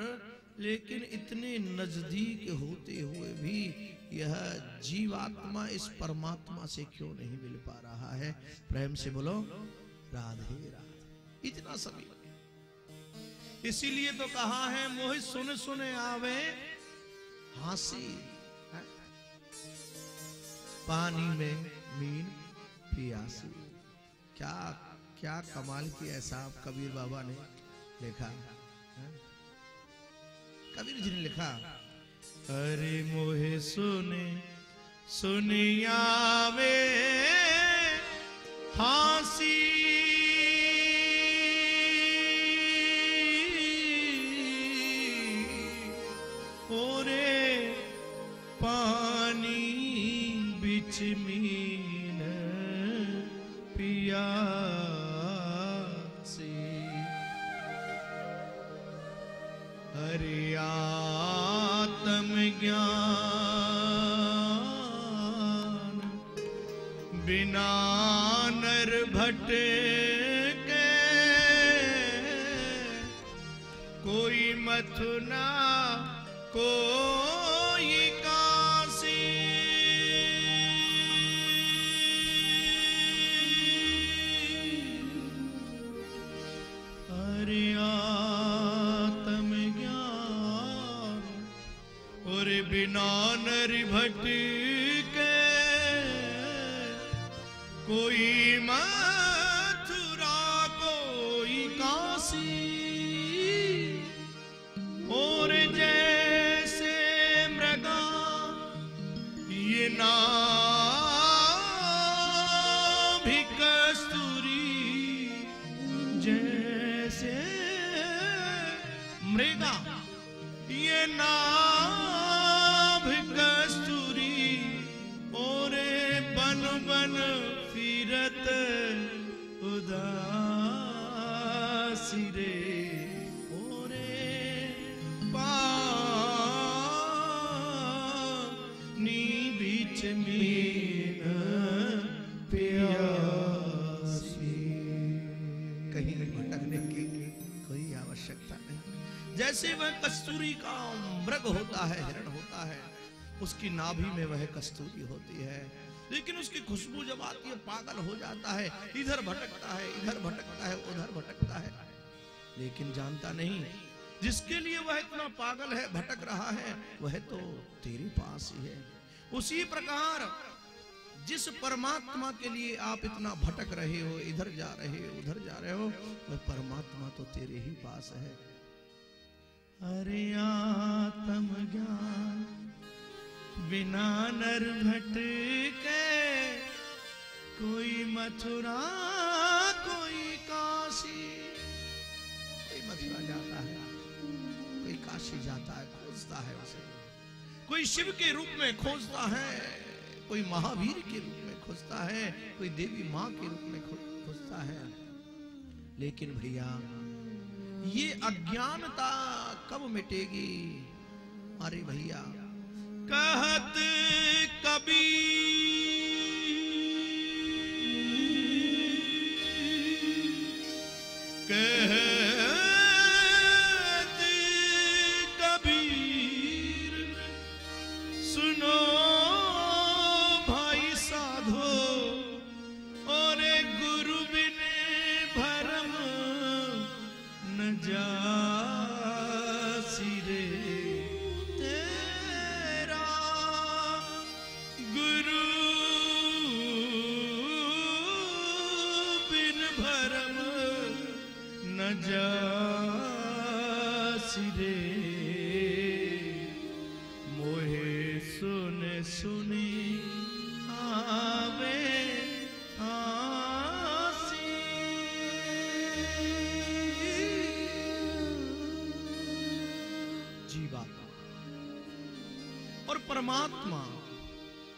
लेकिन इतने नजदीक होते हुए भी यह जीवात्मा इस परमात्मा से क्यों नहीं मिल पा रहा है? प्रेम से बोलो राधे राधे। इतना सभी, इसीलिए तो कहा है मोहि सुन सुने आवे हासी, पानी में मीन पियासी। क्या क्या कमाल किया साहब कबीर बाबा ने लिखा है? कबीर जी ने लिखा, अरे मोहे सुने सुनियावे हासी, ओरे पानी बिच मीन पिया से, हरि आत्म ज्ञान बिना नर भटके, कोई मथुना कोई काशी, हरि आत्म ज्ञान और बिना नर भटके, कोई मथुरा कोई काशी, और जैसे मृगा ये नाभि कस्तूरी, जैसे मृगा ये नाभि कस्तूरी, और बन बन फिरत उदासी रे, और पानी बीच मीन प्यासी। कहीं भटकने की कोई आवश्यकता नहीं। जैसे वह कस्तूरी का मृग होता है, हिरण होता है, उसकी नाभि में वह कस्तूरी होती है, लेकिन उसकी खुशबू जब आती है पागल हो जाता है, इधर भटकता है, इधर भटकता है, उधर भटकता है, लेकिन जानता नहीं जिसके लिए वह इतना पागल है, भटक रहा है, वह तो तेरे पास ही है। उसी प्रकार जिस परमात्मा के लिए आप इतना भटक रहे हो, इधर जा रहे हो, उधर जा रहे हो, वह परमात्मा तो तेरे ही पास है। अरे आत्म ज्ञान बिना नर भटके, कोई मथुरा कोई काशी। कोई मथुरा जाता है, कोई काशी जाता है, खोजता है उसे, कोई शिव के रूप में खोजता है, कोई महावीर के रूप में खोजता है, कोई देवी माँ के रूप में खोजता है। लेकिन भैया ये अज्ञानता कब मिटेगी? अरे भैया कहत कबीर, कहत कबीर, सुनो भाई साधो, और गुरु बिन भरम न जासी रे तेरा, गुरु बिन भरम न जासी रे। मोहे सुन सुनी आवे आसी। जीवात्मा और परमात्मा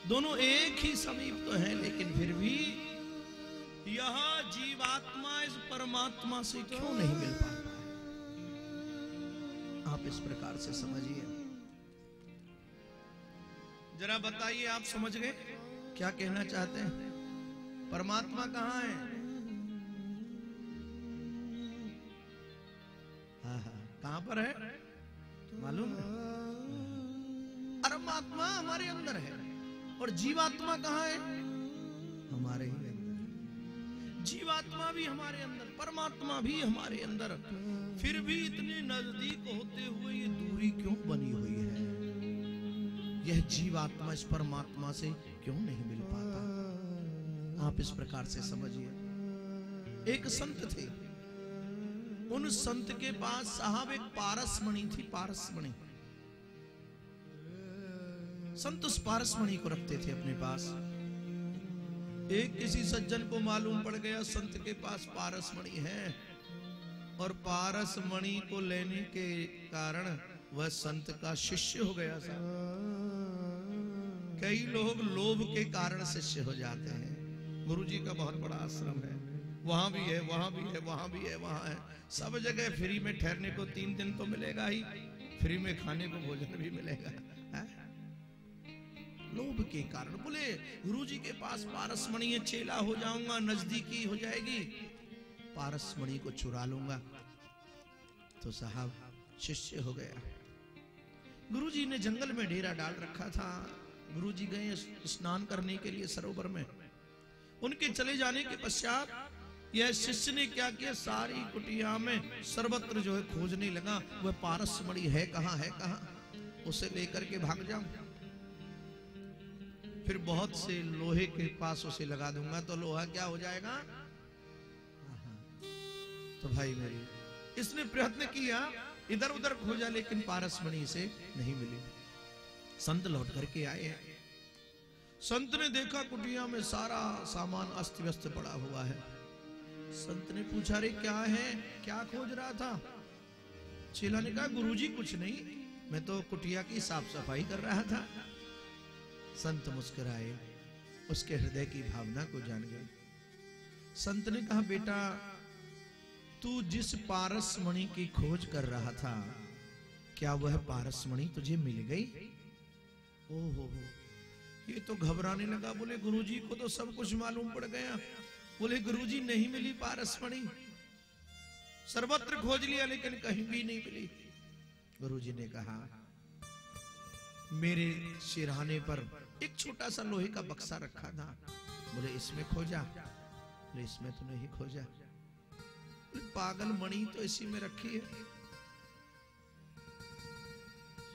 दोनों एक ही समीप तो है, लेकिन फिर भी यह जीवात्मा इस परमात्मा से क्यों नहीं मिल पाता है? आप इस प्रकार से समझिए, जरा बताइए, आप समझ गए क्या कहना चाहते हैं? परमात्मा कहाँ है? कहां पर है मालूम है? परमात्मा हमारे अंदर है, और जीवात्मा कहाँ है? हमारे ही अंदर। जीवात्मा भी हमारे अंदर, परमात्मा भी हमारे अंदर, फिर भी इतने नजदीक होते हुए ये दूरी क्यों बनी हुई है? यह जीवात्मा इस परमात्मा से क्यों नहीं मिल पाता? आप इस प्रकार से समझिए। एक संत थे, उन संत के पास साहब एक पारसमणि थी, पारसमणि। संत उस पारसमणि को रखते थे अपने पास। एक किसी सज्जन को मालूम पड़ गया संत के पास पारसमणि है, और पारसमणि को लेने के कारण वह संत का शिष्य हो गया था। कई लोग लोभ के कारण शिष्य हो जाते हैं। गुरुजी का बहुत बड़ा आश्रम है, वहां भी है, वहां भी है, वहां भी है, वहां है, सब जगह फ्री में ठहरने को 3 दिन तो मिलेगा ही, फ्री में खाने को भोजन भी मिलेगा। लोभ के कारण बोले गुरुजी के पास पारसमणि है, चेला हो जाऊंगा, नजदीकी हो जाएगी, पारसमणि को चुरा लूंगा। तो साहब शिष्य हो गया। गुरुजी ने जंगल में डेरा डाल रखा था। गुरुजी गए स्नान करने के लिए सरोवर में। उनके चले जाने के पश्चात यह शिष्य ने क्या किया, सारी कुटिया में सर्वत्र जो है खोजने लगा, वह पारसमणि है कहां, है कहां, उसे लेकर के भाग जाऊं, फिर बहुत से लोहे के पास उसे लगा दूंगा तो लोहा क्या हो जाएगा। तो भाई मेरी, इसने प्रयत्न किया, इधर उधर खोजा, लेकिन पारसमणि से नहीं मिली। संत लौट करके आए। संत ने देखा कुटिया में सारा सामान अस्त व्यस्त पड़ा हुआ है। संत ने पूछा, रे क्या है, क्या खोज रहा था? चेला ने कहा, गुरुजी कुछ नहीं, मैं तो कुटिया की साफ सफाई कर रहा था। संत मुस्कुराए, उसके हृदय की भावना को जान गए। संत ने कहा, बेटा तू जिस पारसमणि की खोज कर रहा था, क्या वह पारसमणि तुझे मिल गई? ओहो, ये तो घबराने लगा। बोले गुरुजी को तो सब कुछ मालूम पड़ गया। बोले गुरुजी नहीं मिली पारसमणि, सर्वत्र खोज लिया लेकिन कहीं भी नहीं मिली। गुरुजी ने कहा, मेरे सिरहाने पर एक छोटा सा लोहे का बक्सा रखा था। बोले इसमें खोजा? बोले इसमें तो नहीं खोजा। पागल, मणि तो इसी में रखी है,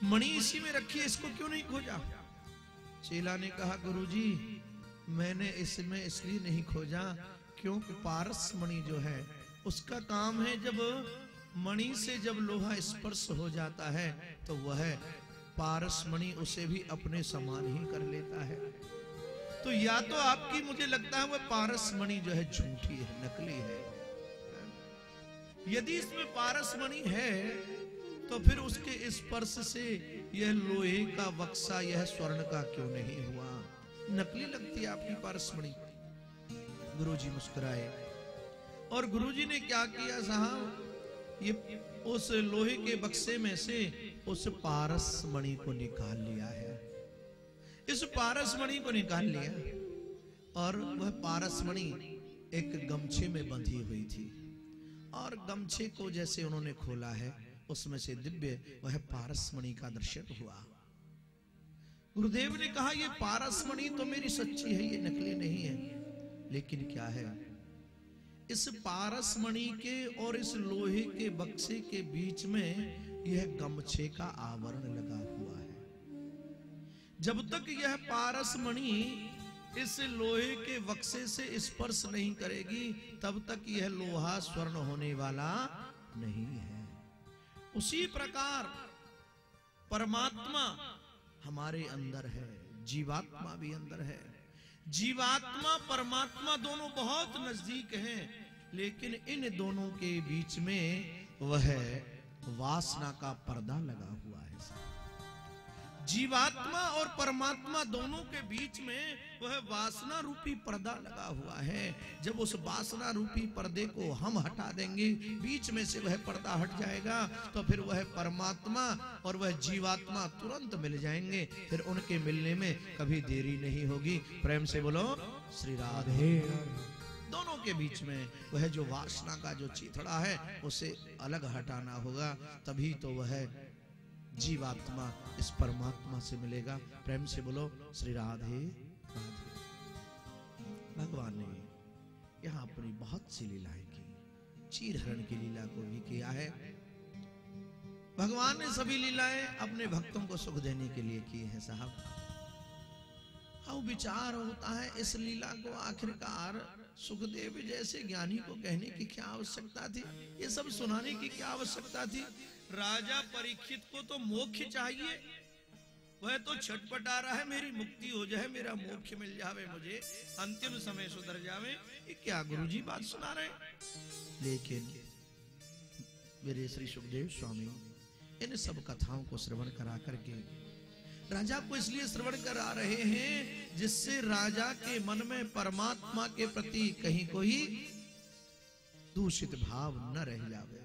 मणि इसी में रखी है, इसको क्यों नहीं खोजा? चेला ने कहा गुरुजी मैंने इसमें इसलिए नहीं खोजा क्योंकि पारस मणि जो है उसका काम है, जब मणि से जब लोहा स्पर्श हो जाता है तो वह पारस मणि उसे भी अपने समान ही कर लेता है। तो या तो आपकी, मुझे लगता है वह पारस मणि जो है झूठी है, नकली है। यदि इसमें पारस मणि है तो फिर उसके स्पर्श से यह लोहे का बक्सा यह स्वर्ण का क्यों नहीं हुआ? नकली लगती है आपकी पारस मणि। गुरुजी मुस्कुराए और गुरुजी ने क्या किया साहब, ये उस लोहे के बक्से में से उस पारस मणि को निकाल लिया है। इस पारस मणि को निकाल लिया और वह पारस मणि एक गमछे में बंधी हुई थी और गमछे को जैसे उन्होंने खोला है उसमें से दिव्य वह पारस मणि का दर्शन हुआ। गुरुदेव ने कहा ये पारस मणि तो मेरी सच्ची है, ये नकली नहीं है। लेकिन क्या है, इस पारस मणि के और इस लोहे के बक्से के बीच में यह गमछे का आवरण लगा हुआ है। जब तक यह पारस मणि इस लोहे के बक्से से स्पर्श नहीं करेगी तब तक यह लोहा स्वर्ण होने वाला नहीं है। उसी प्रकार परमात्मा हमारे अंदर है, जीवात्मा भी अंदर है। जीवात्मा परमात्मा दोनों बहुत नजदीक हैं, लेकिन इन दोनों के बीच में वह वासना का पर्दा लगा हुआ है। जीवात्मा और परमात्मा दोनों के बीच में वह वासना रूपी पर्दा लगा हुआ है। जब उस वासना रूपी पर्दे को हम हटा देंगे, बीच में से वह पर्दा हट जाएगा, तो फिर वह परमात्मा और वह जीवात्मा तुरंत मिल जाएंगे। फिर उनके मिलने में कभी देरी नहीं होगी। प्रेम से बोलो श्री राधे। दोनों के बीच में वह जो वासना का जो चिथड़ा है उसे अलग हटाना होगा, तभी तो वह जीवात्मा इस परमात्मा से मिलेगा। प्रेम से बोलो श्री राधे राधे। भगवान ने यहाँ अपनी बहुत सी लीलाएं की, चीरहरण की लीला को भी किया है। भगवान ने सभी लीलाएं अपने भक्तों को सुख देने के लिए की है साहब। अब विचार होता है इस लीला को आखिरकार सुखदेव जैसे ज्ञानी को कहने की क्या आवश्यकता थी, ये सब सुनाने की क्या आवश्यकता थी। राजा परीक्षित को तो मोक्ष चाहिए, वह तो छटपटा रहा है मेरी मुक्ति हो जाए, मेरा मोक्ष मिल जावे, मुझे अंतिम समय सुधर जावे। ये क्या गुरुजी बात सुना रहे। लेकिन मेरे श्री सुखदेव स्वामी इन सब कथाओं को श्रवण करा करके राजा को इसलिए श्रवण करा रहे हैं जिससे राजा के मन में परमात्मा के प्रति कहीं कोई दूषित भाव न रह जावे,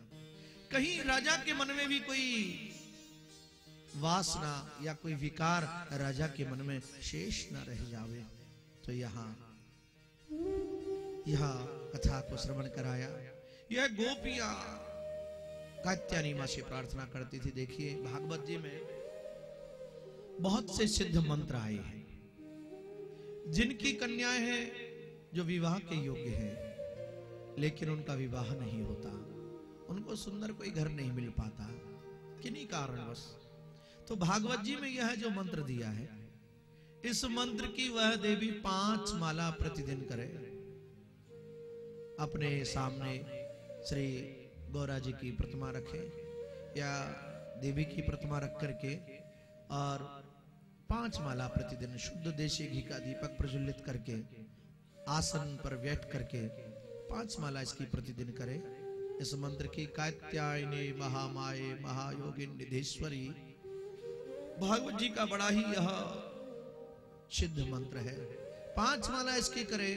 कहीं राजा के मन में भी कोई वासना या कोई विकार राजा के मन में शेष न रह जावे। तो यहाँ कथा को श्रवण कराया। यह गोपियां कात्यायनी मां से प्रार्थना करती थी। देखिए भागवत जी में बहुत से सिद्ध मंत्र आए हैं जिनकी कन्याएं हैं जो विवाह के योग्य हैं, लेकिन उनका विवाह नहीं होता, उनको सुंदर कोई घर नहीं मिल पाता, किन्हीं कारणवश। तो भागवत जी में यह जो मंत्र दिया है, इस मंत्र की वह देवी 5 माला प्रतिदिन करे, अपने सामने श्री गौरा जी की प्रतिमा रखे या देवी की प्रतिमा रख करके और 5 माला प्रतिदिन शुद्ध देशी घी का दीपक प्रज्वलित करके आसन पर बैठ करके 5 माला इसकी प्रतिदिन करे। इस मंत्र की कात्यायनी महामाये महायोगिन निधेश्वरी भागवत जी का बड़ा ही यह सिद्ध मंत्र है। 5 माला इसकी करे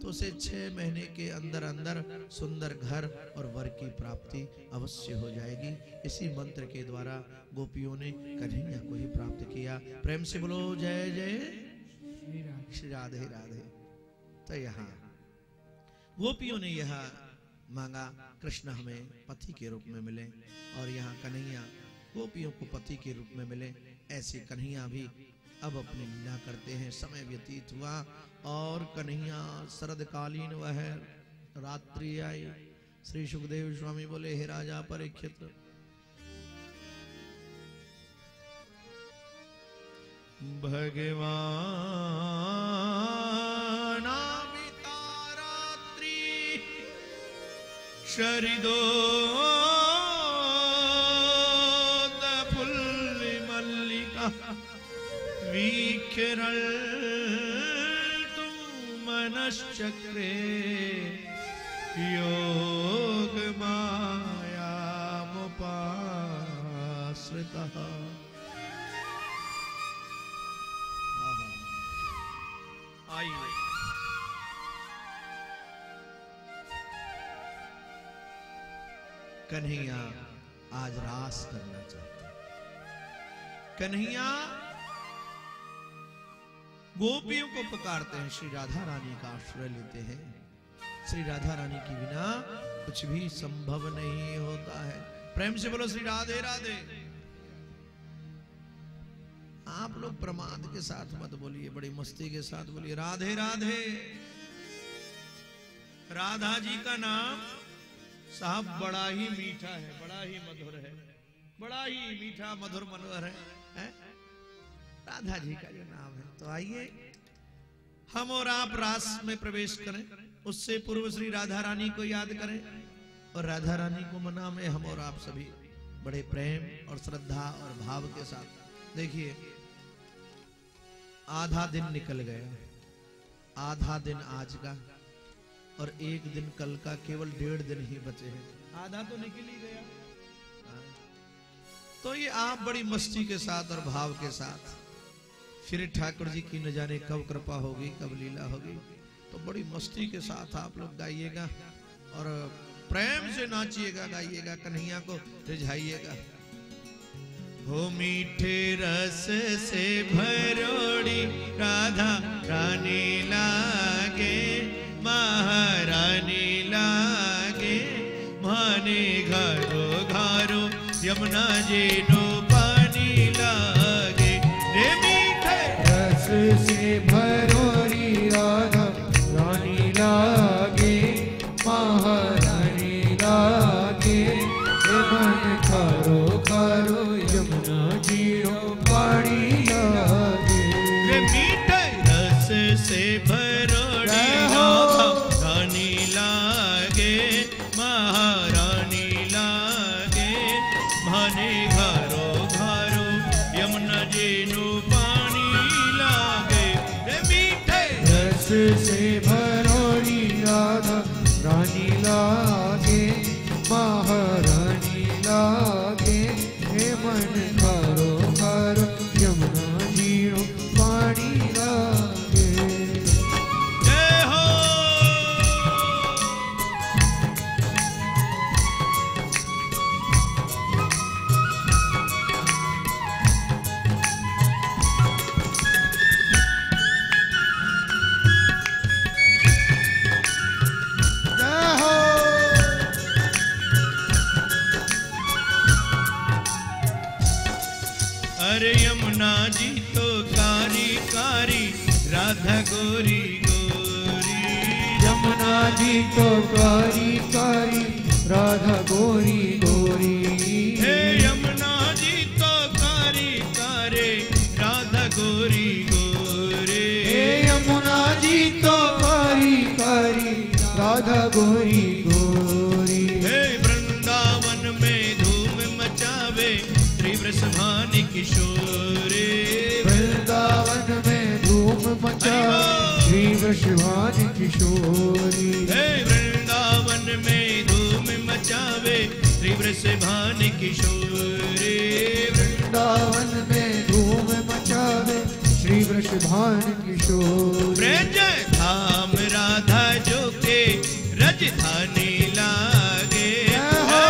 तो उसे 6 महीने के अंदर अंदर सुंदर घर और वर की प्राप्ति अवश्य हो जाएगी। इसी मंत्र के द्वारा गोपियों ने कन्हैया को ही प्राप्त किया। प्रेम से बोलो जय जय श्री राधे राधे। तो यहाँ गोपियों ने यह मांगा कृष्ण हमें पति के रूप में मिले, और यहाँ कन्हैया गोपियों को पति के रूप में मिले। ऐसे कन्हैया भी अब अपनी लीला करते हैं। समय व्यतीत हुआ और कन्हैया शरदकालीन वह रात्रि आई। श्री सुखदेव स्वामी बोले, हे राजा परीक्षित, भगवान आमिता रात्रि शरिदो फुल्ल मल्लिका विकिरण तु मनश्चक्रे योग मायामुपाश्रितः। आइए कन्हैया आज रास करना चाहते हैं। कन्हैया गोपियों को पुकारते हैं, श्री राधा रानी का आश्रय लेते हैं। श्री राधा रानी के बिना कुछ भी संभव नहीं होता है। प्रेम से बोलो श्री राधे राधे। आप लोग प्रमाद के साथ मत बोलिए, बड़ी मस्ती के साथ बोलिए राधे राधे। राधा जी का नाम साहब बड़ा ही मीठा है, बड़ा ही मधुर है, बड़ा ही मीठा मधुर मनोहर है, राधा जी का जो नाम है। तो आइए हम और आप रास में प्रवेश करें, उससे पूर्व श्री राधा रानी को याद करें और राधा रानी को मना में हम और आप सभी बड़े प्रेम और श्रद्धा और भाव के साथ। देखिए आधा दिन निकल गया, आधा दिन आज का और एक दिन कल का, केवल 1.5 दिन ही बचे हैं। आधा तो निकल ही गया। तो ये आप बड़ी मस्ती के साथ और भाव के साथ, फिर ठाकुर जी की न जाने कब कृपा होगी, कब लीला होगी, तो बड़ी मस्ती के साथ आप लोग गाइएगा और प्रेम से नाचिएगा, गाइएगा, कन्हैया को रिझाइएगा। हो मीठे रस से भरोड़ी राधा रानी लागे, महारानी लागे, माने घरो घरो यमुना जी नो पानी लागे। रे मीठे रस से भरोड़ी राधा रानी लागे, महारानी लागे, मन खारो खारो यमुना जी नो पानी लागे। रे मीठे रस से भरोड़ी रानी लागे, महारानी लागे, माने घरो घरो यमुना जी नो पानी लागे। रे मीठे रस से भरोड़ी राधा रानी लागे, महारानी लागे, हे मन खारो खारो यमुना जी नो पानी लागे। जय हो। अरे यमुना जी तो कारी कारी, राधा गोरी गोरी। यमुना जी तो कारी कारी, राधा गोरी गोरी। हे यमुना जी तो कारी कारी, राधा गोरी गोरी। हे यमुना जी तो कारी कारी, राधा गोरी गोरी। हे वृंदावन में धूम मचावे, श्री वृषभानि किशोरे। वृंदावन में धूम मचावे, श्री वृषभानि किशोरी। हे वृंदावन में धूम मचावे, श्री वृषभानि किशोरे। वृंदावन में धूम मचावे, श्री वृषभानि किशोरी। ब्रज धाम राधा जो के रजधानी लागे,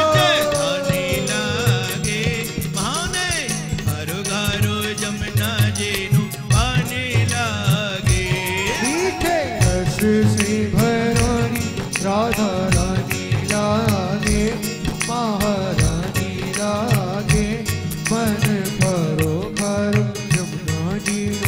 रजधानी लागे, महाने घरो घरो यमुना जी नु पानी लागे। मीठे रस से भरोड़ी राधा रानी लागे, महारानी लागे, मन भरो भरो यमुना जी नु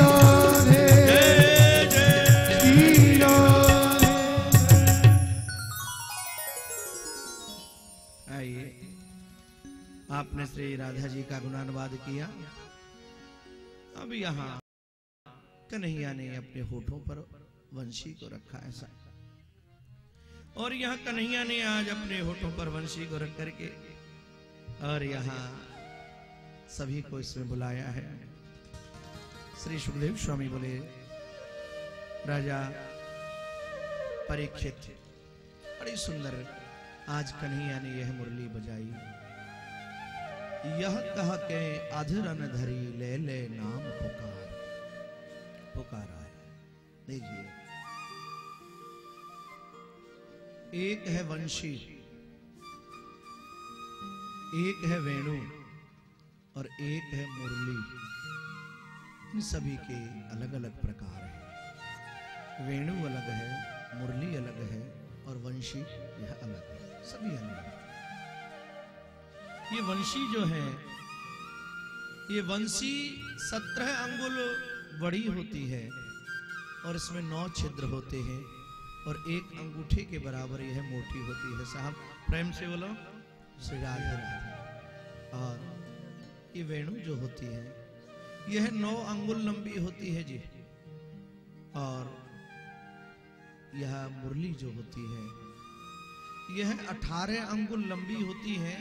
राधा जी का गुणानुवाद किया। अब यहाँ कन्हैया ने अपने होठों पर वंशी को रखा ऐसा, और यहाँ कन्हैया ने आज अपने होठों पर वंशी को रख करके और यहाँ सभी को इसमें बुलाया है। श्री सुखदेव स्वामी बोले, राजा परीक्षित, बड़ी सुंदर आज कन्हैया ने यह मुरली बजाई। यह कह के अधरन धरी ले ले नाम पुकारा है। देखिए, एक है वंशी, एक है वेणु और एक है मुरली। इन सभी के अलग अलग प्रकार हैं। वेणु अलग है, मुरली अलग है और वंशी यह अलग है, सभी अलग है। ये वंशी जो है, ये वंशी 17 अंगुल बड़ी होती है और इसमें 9 छिद्र होते हैं और एक अंगूठे के बराबर यह मोटी होती है। साहब प्रेम से बोलो, श्री राधे राधे। और ये वेणु जो होती है यह 9 अंगुल लंबी होती है जी, और यह मुरली जो होती है यह 18 अंगुल लंबी होती है।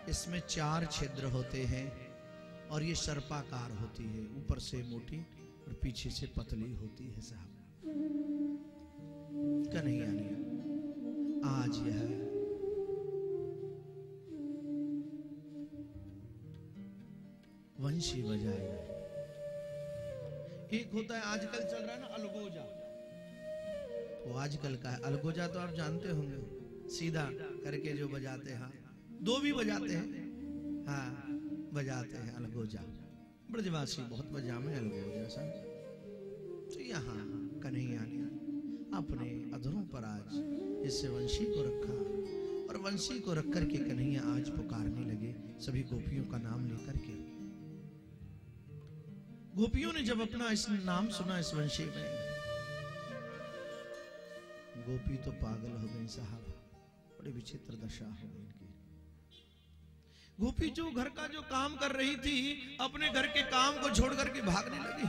इसमें 4 छिद्र होते हैं और ये सर्पाकार होती है, ऊपर से मोटी और पीछे से पतली होती है। साहब कन्हैया ने आज यह वंशी बजाई। एक होता है आजकल चल रहा है ना अलगोजा, तो आजकल का है अलगोजा, तो आप जानते होंगे, सीधा करके जो बजाते हैं, 2 भी बजाते हैं, हाँ बजाते हैं अलगोजा। ब्रजवासी बहुत बजामे अलगोजा सब। तो यहाँ कन्हैया ने अपने अधरों पर आज इस वंशी को रखा और वंशी को रख करके कन्हैया आज पुकारने लगे सभी गोपियों का नाम लेकर के। गोपियों ने जब अपना इस नाम सुना इस वंशी में, गोपी तो पागल हो गई साहब, बड़ी विचित्र दशा हो गई इनकी। गोपी जो घर का जो काम कर रही थी, अपने घर के काम को छोड़ करके भागने लगी।